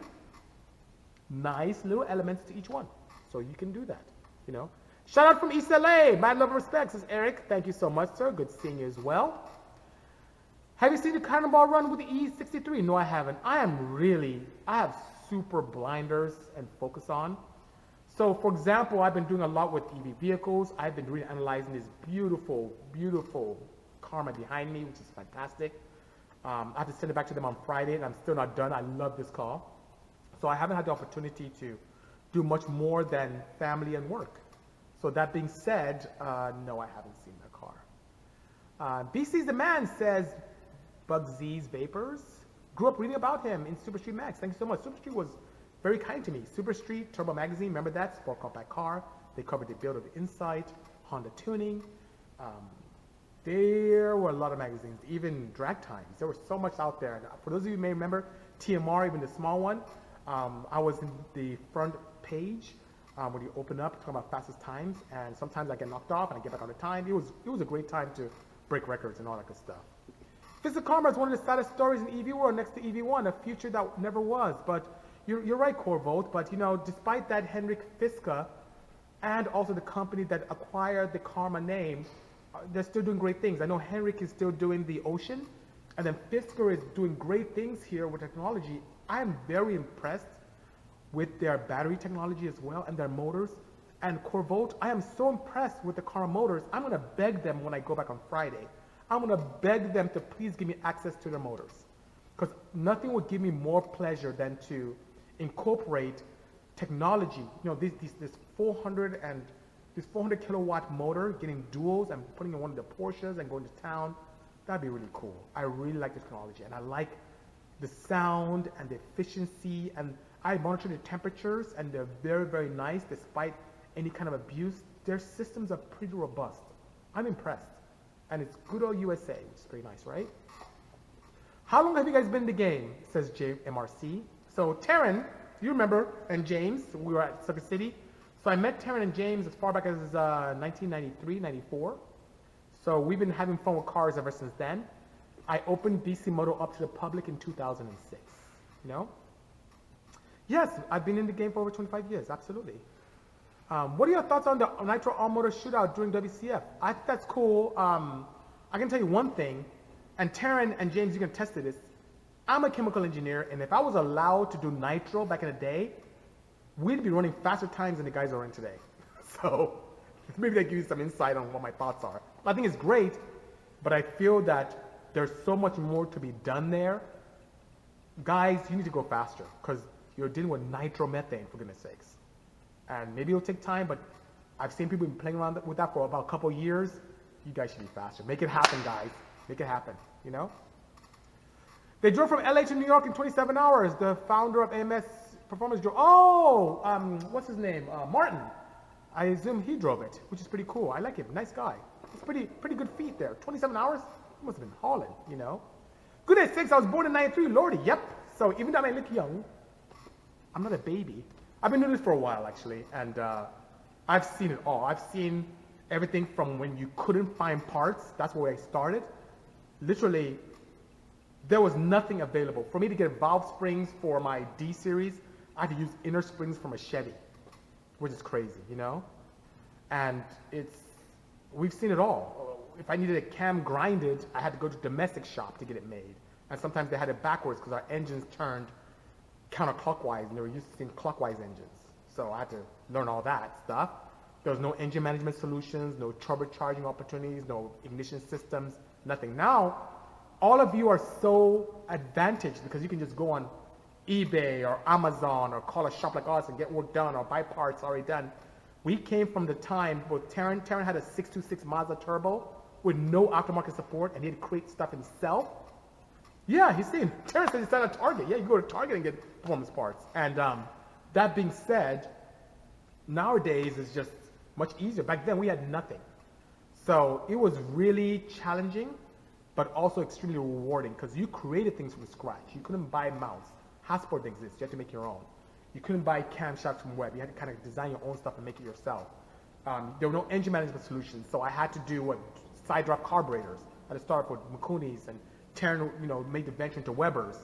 nice little elements to each one. So you can do that, you know. Shout out from East LA. Mad love and respect, says Eric. Thank you so much, sir. Good seeing you as well. Have you seen the Cannonball run with the E63? No, I haven't. I have super blinders and focus on. So for example, I've been doing a lot with EV vehicles. I've been really analyzing this beautiful, beautiful Karma behind me, which is fantastic. I have to send it back to them on Friday, and I'm still not done. I love this car. So I haven't had the opportunity to do much more than family and work. So that being said, no, I haven't seen that car. BC's the man says, Bugsy's Vapors. Grew up reading about him in Super Street Max. Thank you so much. Super Street was very kind to me. Super Street, Turbo Magazine, remember that? Sport compact car. They covered the build of the Insight, Honda tuning. There were a lot of magazines, even Drag Times. There was so much out there. And for those of you who may remember, TMR, even the small one, I was in the front page when you open up, talking about fastest times, and sometimes I get knocked off and I get back on the time. It was a great time to break records and all that good stuff. Physical Karma is one of the saddest stories in EV world next to EV1, a future that never was. But you're right, Corvolt, but you know, despite that, Henrik Fisker and also the company that acquired the Karma name, they're still doing great things. I know Henrik is still doing the Ocean, and then Fisker is doing great things here with technology. I am very impressed with their battery technology as well and their motors. And Corvolt, I am so impressed with the Karma motors. I'm going to beg them when I go back on Friday. I'm going to beg them to please give me access to their motors. Because nothing would give me more pleasure than to incorporate technology. You know, this 400 kilowatt motor, getting duals and putting in one of the Porsches and going to town. That'd be really cool. I really like the technology, and I like the sound and the efficiency, and I monitor the temperatures, and they're very, very nice despite any kind of abuse. Their systems are pretty robust. I'm impressed. And it's good old USA, which is pretty nice, right? How long have you guys been in the game? Says JMRC. So Taryn, you remember, and James, we were at Circuit City. So I met Taryn and James as far back as 1993, 94. So we've been having fun with cars ever since then. I opened Bisimoto up to the public in 2006, you know? Yes, I've been in the game for over 25 years, absolutely. What are your thoughts on the Nitro All-Motor Shootout during WCF? I think that's cool. I can tell you one thing, and Taryn and James, you can test this. I'm a chemical engineer, and if I was allowed to do nitro back in the day, we'd be running faster times than the guys are in today. So maybe that gives you some insight on what my thoughts are. I think it's great, but I feel that there's so much more to be done there. Guys, you need to go faster because you're dealing with nitromethane, for goodness sakes. And maybe it'll take time, but I've seen people been playing around with that for about a couple of years. You guys should be faster. Make it happen, guys. Make it happen, you know? They drove from LA to New York in 27 hours. The founder of AMS Performance drove. Oh, what's his name? Martin. I assume he drove it, which is pretty cool. I like him. Nice guy. It's pretty good feat there. 27 hours? He must have been hauling, you know? Good day, 6. I was born in 93. Lordy, yep. So even though I may look young, I'm not a baby. I've been doing this for a while, actually, and I've seen it all. I've seen everything from when you couldn't find parts. That's where I started. Literally, there was nothing available. For me to get valve springs for my D series, I had to use inner springs from a Chevy, which is crazy, you know? And we've seen it all. If I needed a cam grinded, I had to go to a domestic shop to get it made. And sometimes they had it backwards because our engines turned counterclockwise, and they were used to seeing clockwise engines. So I had to learn all that stuff. There was no engine management solutions, no turbocharging opportunities, no ignition systems, nothing. Now, all of you are so advantaged because you can just go on eBay or Amazon or call a shop like us and get work done or buy parts already done. We came from the time where Taryn had a 626 Mazda turbo with no aftermarket support, and he had to create stuff himself. Yeah, he's seen. Terrence said he's at Target. Yeah, you go to Target and get performance parts. And that being said, nowadays it's just much easier. Back then we had nothing. So it was really challenging, but also extremely rewarding because you created things from scratch. You couldn't buy mounts. Hasport didn't exist. You had to make your own. You couldn't buy camshafts from web. You had to kind of design your own stuff and make it yourself. There were no engine management solutions, so I had to do side drop carburetors. I had to start with Mikuni's, and Taryn, made the venture into Weber's.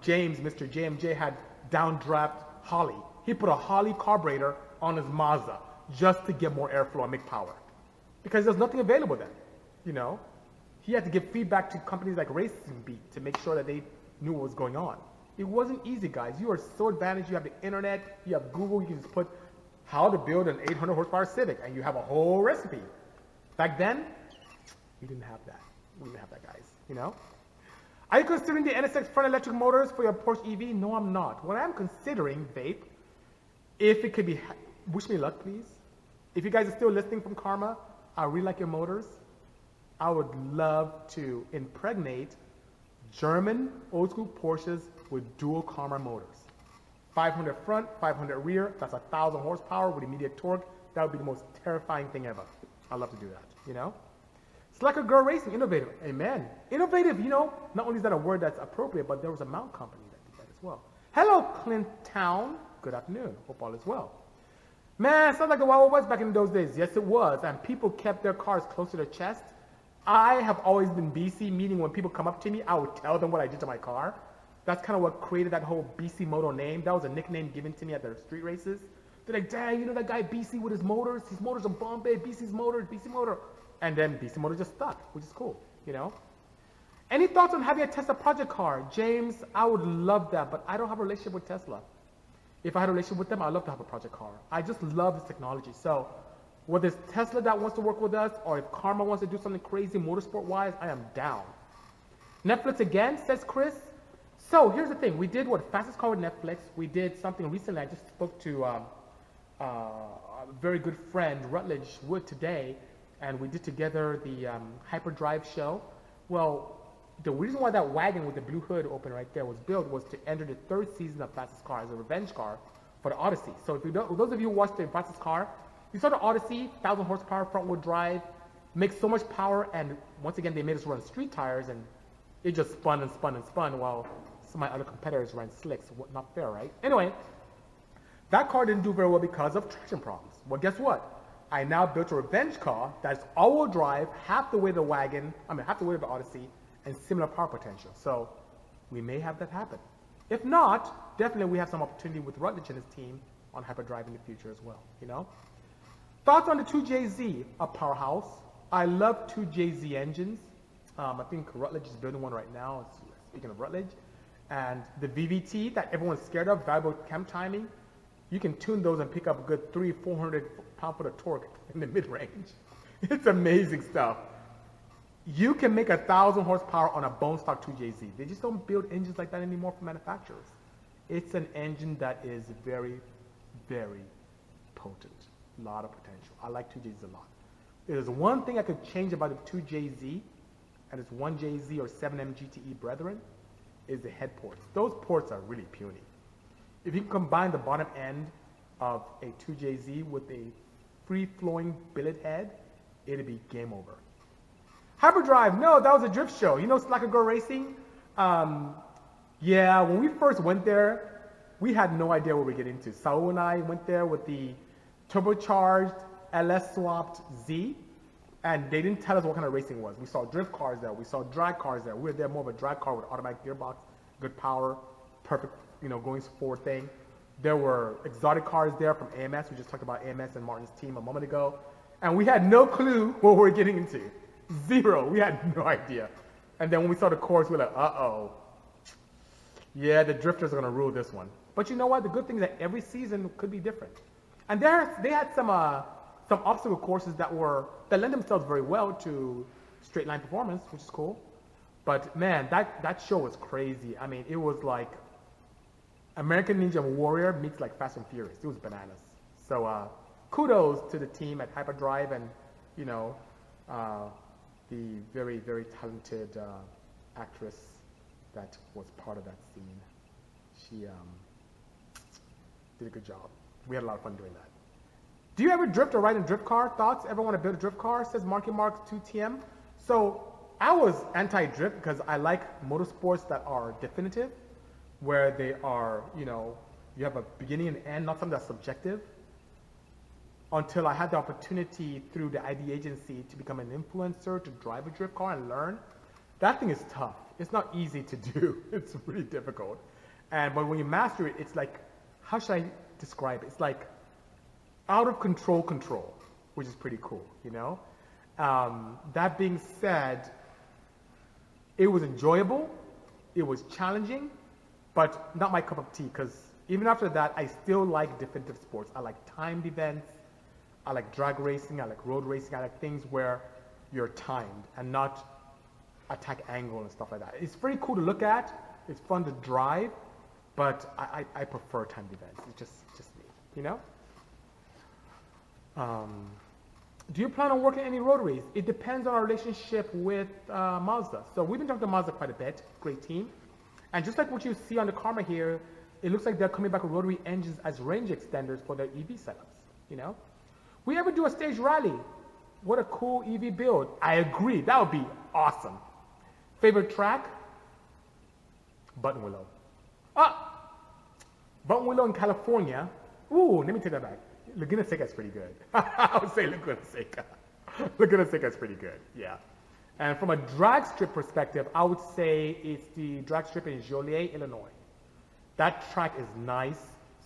James, Mr. JMJ, had downdraft Holley. He put a Holley carburetor on his Mazda just to get more airflow and make power, because there's nothing available then, he had to give feedback to companies like Racing Beat to make sure that they knew what was going on. It wasn't easy, guys. You are so advantaged. You have the internet, you have Google, you can just put how to build an 800 horsepower Civic, and you have a whole recipe. Back then, we didn't have that. We didn't have that, guys, you know? Are you considering the NSX front electric motors for your Porsche EV? No, I'm not. What I'm considering, vape, if it could be, wish me luck, please. If you guys are still listening from Karma, I really like your motors. I would love to impregnate German old school Porsches with dual Karma motors. 500 front, 500 rear, that's 1,000 horsepower with immediate torque. That would be the most terrifying thing ever. I'd love to do that, you know? Slacker Girl Racing, innovative. Amen. Innovative, you know, not only is that a word that's appropriate, but there was a mount company that did that as well. Hello, Clint Town. Good afternoon. Hope all is well. Man, sounds like the Wild West back in those days. Yes, it was. And people kept their cars close to their chest. I have always been BC, meaning when people come up to me, I would tell them what I did to my car. That's kind of what created that whole Bisimoto name. That was a nickname given to me at the street races. They're like, dang, you know that guy BC with his motors? His motors are Bombay, BC's motors, BC motor. And then Bisimoto just stuck, which is cool, you know? Any thoughts on having a Tesla project car? James, I would love that, but I don't have a relationship with Tesla. If I had a relationship with them, I'd love to have a project car. I just love this technology. So whether it's Tesla that wants to work with us, or if Karma wants to do something crazy motorsport-wise, I am down. Netflix again, says Chris. So here's the thing. We did fastest car with Netflix. We did something recently. I just spoke to a very good friend, Rutledge Wood, today, and we did together the Hyperdrive show. Well, the reason why that wagon with the blue hood open right there was built was to enter the 3rd season of Fastest Car as a revenge car for the Odyssey. So if you don't, those of you who watched the Fastest Car, you saw the Odyssey, 1,000 horsepower front wheel drive, makes so much power, and once again they made us run street tires, and it just spun and spun and spun while some of my other competitors ran slicks. Not fair, right? Anyway, that car didn't do very well because of traction problems. Well, guess what? I now built a revenge car that's all-wheel drive, half the weight of the wagon, half the weight of the Odyssey, and similar power potential. So we may have that happen. If not, definitely we have some opportunity with Rutledge and his team on Hyperdrive in the future as well, you know? Thoughts on the 2JZ, a powerhouse. I love 2JZ engines. I think Rutledge is building one right now, speaking of Rutledge. And the VVT that everyone's scared of, variable cam timing, you can tune those and pick up a good 300-400 pound-foot of torque in the mid-range. It's amazing stuff. You can make 1,000 horsepower on a bone stock 2JZ. They just don't build engines like that anymore for manufacturers. It's an engine that is very, very potent. A lot of potential. I like 2JZ a lot. There's one thing I could change about the 2JZ, and it's 1JZ or 7M GTE brethren, is the head ports. Those ports are really puny. If you can combine the bottom end of a 2JZ with a free-flowing billet head, it'd be game over. Hyperdrive, no, that was a drift show. You know Slacker Girl Racing? Yeah, when we first went there, we had no idea what we get into. Saul and I went there with the turbocharged LS-swapped Z, and they didn't tell us what kind of racing it was. We saw drift cars there. We saw drag cars there. We were there more of a drag car with automatic gearbox, good power, perfect, you know, going forward thing. There were exotic cars there from AMS. We just talked about AMS and Martin's team a moment ago. And we had no clue what we were getting into. Zero. We had no idea. And then when we saw the course, we were like, uh-oh. Yeah, the drifters are going to rule this one. But you know what? The good thing is that every season could be different. And they had some obstacle courses that lend themselves very well to straight line performance, which is cool. But man, that show was crazy. I mean, it was like American Ninja Warrior meets like Fast and Furious. It was bananas. So kudos to the team at Hyperdrive and, you know, the very, very talented actress that was part of that scene. She did a good job. We had a lot of fun doing that. Do you ever drift or ride a drift car? Thoughts? Ever want to build a drift car? Says Marky Marks 2TM. So I was anti-drift because I like motorsports that are definitive, where they are, you know, you have a beginning and end, not something that's subjective. Until I had the opportunity through the ID agency to become an influencer, to drive a drift car and learn. That thing is tough. It's not easy to do. It's really difficult. But when you master it, it's like, how should I describe it? It's like out of control, which is pretty cool, you know? That being said, It was enjoyable, it was challenging, but not my cup of tea, because even after that, I still like definitive sports. I like timed events, I like drag racing, I like road racing, I like things where you're timed and not attack angle and stuff like that. It's pretty cool to look at, it's fun to drive, but I prefer timed events. It's just me, you know? Do you plan on working any rotaries? It depends on our relationship with Mazda. So we've been talking to Mazda quite a bit, great team. And just like what you see on the Karma here, it looks like they're coming back with rotary engines as range extenders for their EV setups, you know? We ever do a stage rally? What a cool EV build. I agree, that would be awesome. Favorite track? Buttonwillow. Buttonwillow in California. Ooh, let me take that back. Laguna Seca is pretty good. I would say Laguna Seca. Laguna Seca is pretty good, yeah. And from a drag strip perspective, I would say it's the drag strip in Joliet, Illinois. That track is nice,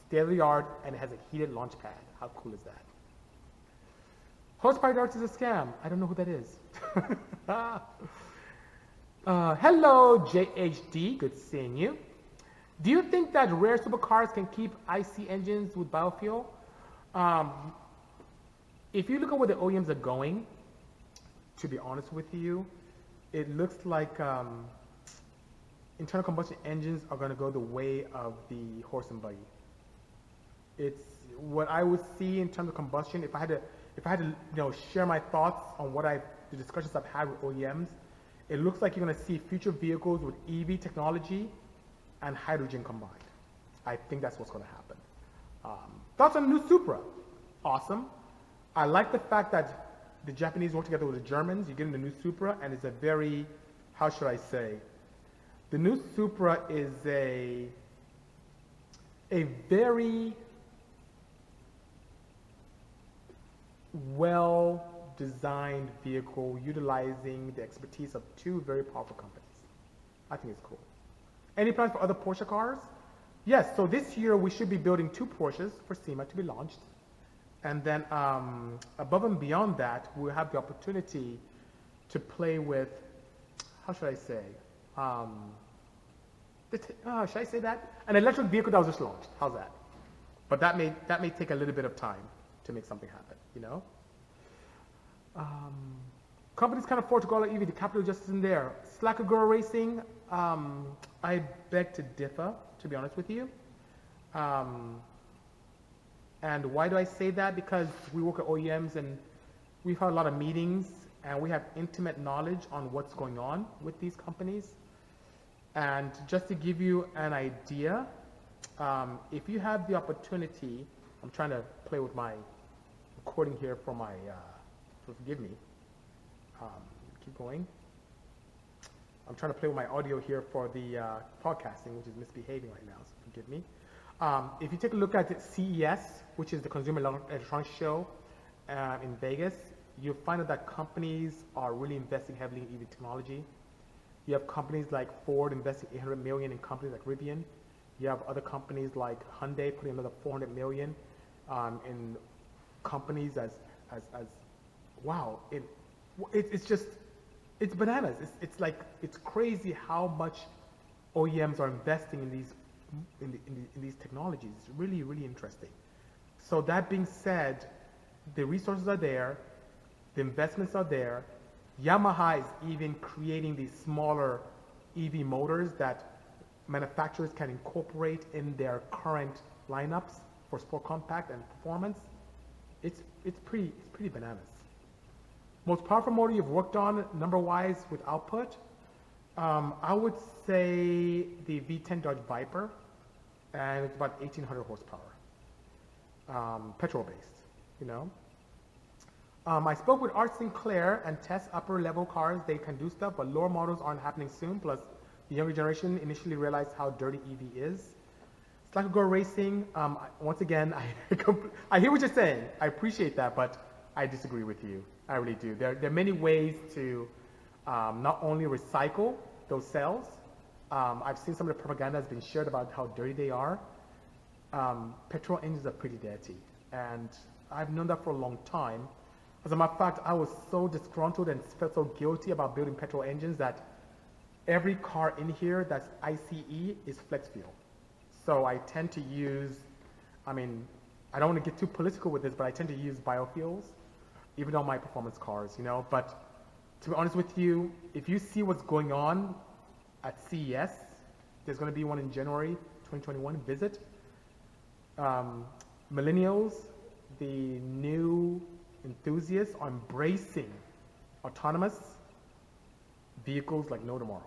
state-of-the-art, and it has a heated launch pad. How cool is that? Horsepower darts is a scam. I don't know who that is. Hello, JHD. Good seeing you. Do you think that rare supercars can keep IC engines with biofuel? If you look at where the OEMs are going, to be honest with you, it looks like internal combustion engines are going to go the way of the horse and buggy. It's what I would see in terms of combustion. If I had to, share my thoughts on the discussions I've had with OEMs, it looks like you're going to see future vehicles with EV technology and hydrogen combined. I think that's what's going to happen. Thoughts on the new Supra? Awesome. I like the fact that the Japanese work together with the Germans. You get in the new Supra, and it's a very, how should I say? The new Supra is a very well-designed vehicle utilizing the expertise of two very powerful companies. I think it's cool. Any plans for other Porsche cars? Yes, so this year we should be building 2 Porsches for SEMA to be launched. And then above and beyond that, we'll have the opportunity to play with, how should I say? Should I say that? An electric vehicle that was just launched. How's that? But that may take a little bit of time to make something happen, you know? Companies can't afford to go all EV. The capital just isn't there. Slacker Girl Racing, I beg to differ, to be honest with you. And why do I say that? Because we work at OEMs and we've had a lot of meetings and we have intimate knowledge on what's going on with these companies. And just to give you an idea, if you have the opportunity, I'm trying to play with my recording here for my, forgive me, keep going. I'm trying to play with my audio here for the podcasting, which is misbehaving right now, so forgive me. If you take a look at CES, which is the Consumer Electronics Show in Vegas, you'll find out that companies are really investing heavily in EV technology. You have companies like Ford investing $800 million in companies like Rivian. You have other companies like Hyundai putting another $400 million in companies as wow. It's bananas. It's crazy how much OEMs are investing in these technologies. It's really, really interesting. So that being said, the resources are there, the investments are there. Yamaha is even creating these smaller EV motors that manufacturers can incorporate in their current lineups for sport compact and performance. It's pretty bananas. Most powerful motor you've worked on number-wise with output? I would say the V10 Dodge Viper, and it's about 1,800 horsepower. Petrol-based, you know. I spoke with Art Sinclair and test upper-level cars. They can do stuff, but lower models aren't happening soon. Plus, the younger generation initially realized how dirty EV is. Slacker Girl Racing, once again, I hear what you're saying. I appreciate that, but I disagree with you. I really do. There are many ways to not only recycle those cells. I've seen some of the propaganda that's been shared about how dirty they are. Petrol engines are pretty dirty, and I've known that for a long time. As a matter of fact, I was so disgruntled and felt so guilty about building petrol engines that every car in here that's ICE is flex fuel. So I tend to use, I mean, I don't want to get too political with this, but I tend to use biofuels, even on my performance cars, you know. But to be honest with you, if you see what's going on at CES, there's going to be one in January 2021, visit. Millennials, the new enthusiasts are embracing autonomous vehicles like no tomorrow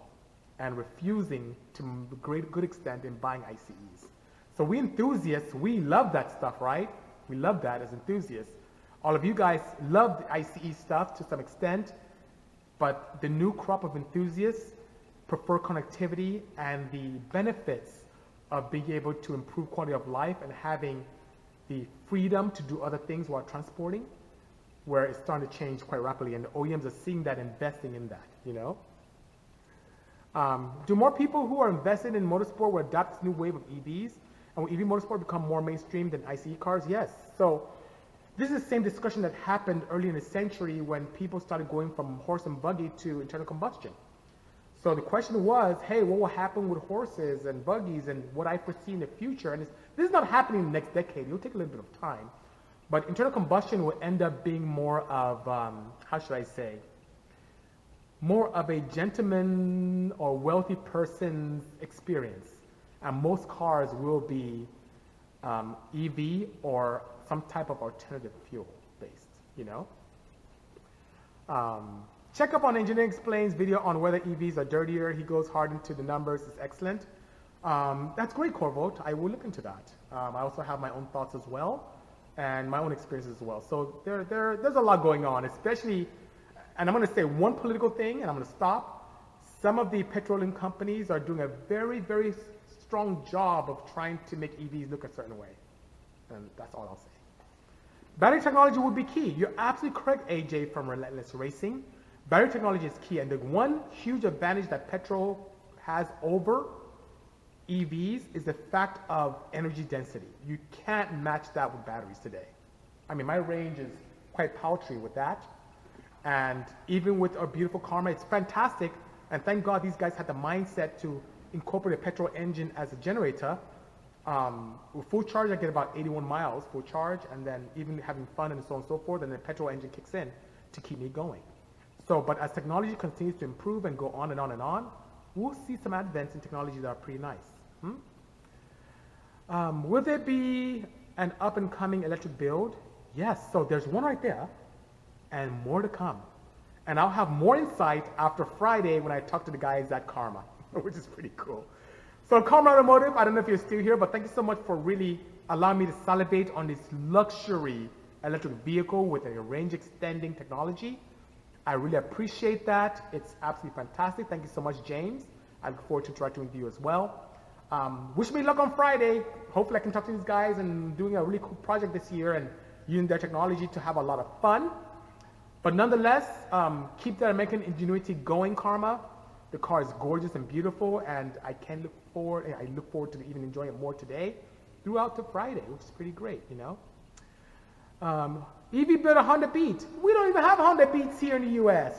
and refusing to a good extent in buying ICEs. So we enthusiasts, we love that stuff, right? We love that as enthusiasts. All of you guys love the ICE stuff to some extent, but the new crop of enthusiasts prefer connectivity and the benefits of being able to improve quality of life and having the freedom to do other things while transporting, where it's starting to change quite rapidly, and the OEMs are seeing that, investing in that, you know? Do more people who are invested in motorsport will adapt this new wave of EVs? And will EV motorsport become more mainstream than ICE cars? Yes. So this is the same discussion that happened early in the century when people started going from horse and buggy to internal combustion. So the question was, hey, what will happen with horses and buggies and what I foresee in the future? And this is not happening in the next decade. It'll take a little bit of time. But internal combustion will end up being more of, how should I say, more of a gentleman or wealthy person's experience. And most cars will be EV or some type of alternative fuel based, you know? Check up on Engineering Explains video on whether EVs are dirtier. He goes hard into the numbers. It's excellent. That's great, Corvolt. I will look into that. I also have my own thoughts as well and my own experiences as well. So there's a lot going on, especially, and I'm going to say one political thing and I'm going to stop. Some of the petroleum companies are doing a very, very strong job of trying to make EVs look a certain way. And that's all I'll say. Battery technology will be key. You're absolutely correct, AJ from Relentless Racing. Battery technology is key, and the one huge advantage that petrol has over EVs is the fact of energy density. You can't match that with batteries today. I mean, my range is quite paltry with that, and even with our beautiful Karma, it's fantastic, and thank God these guys had the mindset to incorporate a petrol engine as a generator. With full charge, I get about 81 miles full charge, and then even having fun and so on and so forth, and the petrol engine kicks in to keep me going. So, but as technology continues to improve and go on and on and on, we'll see some advances in technology that are pretty nice. Will there be an up-and-coming electric build? Yes, so there's one right there, and more to come. And I'll have more insight after Friday when I talk to the guys at Karma, which is pretty cool. So Karma Automotive, I don't know if you're still here, but thank you so much for really allowing me to salivate on this luxury electric vehicle with a range-extending technology. I really appreciate that. It's absolutely fantastic. Thank you so much, James. I look forward to interacting with you as well. Wish me luck on Friday. Hopefully I can talk to these guys and doing a really cool project this year and using their technology to have a lot of fun. But nonetheless, keep that American ingenuity going, Karma. The car is gorgeous and beautiful, and I look forward to even enjoying it more today throughout to Friday, which is pretty great, you know. EV built a Honda Beat. We don't even have Honda Beats here in the US.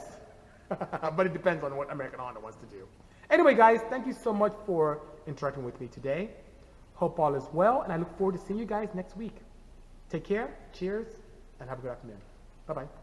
But it depends on what American Honda wants to do. Anyway, guys, thank you so much for interacting with me today. Hope all is well, and I look forward to seeing you guys next week. Take care, cheers, and have a good afternoon. Bye-bye.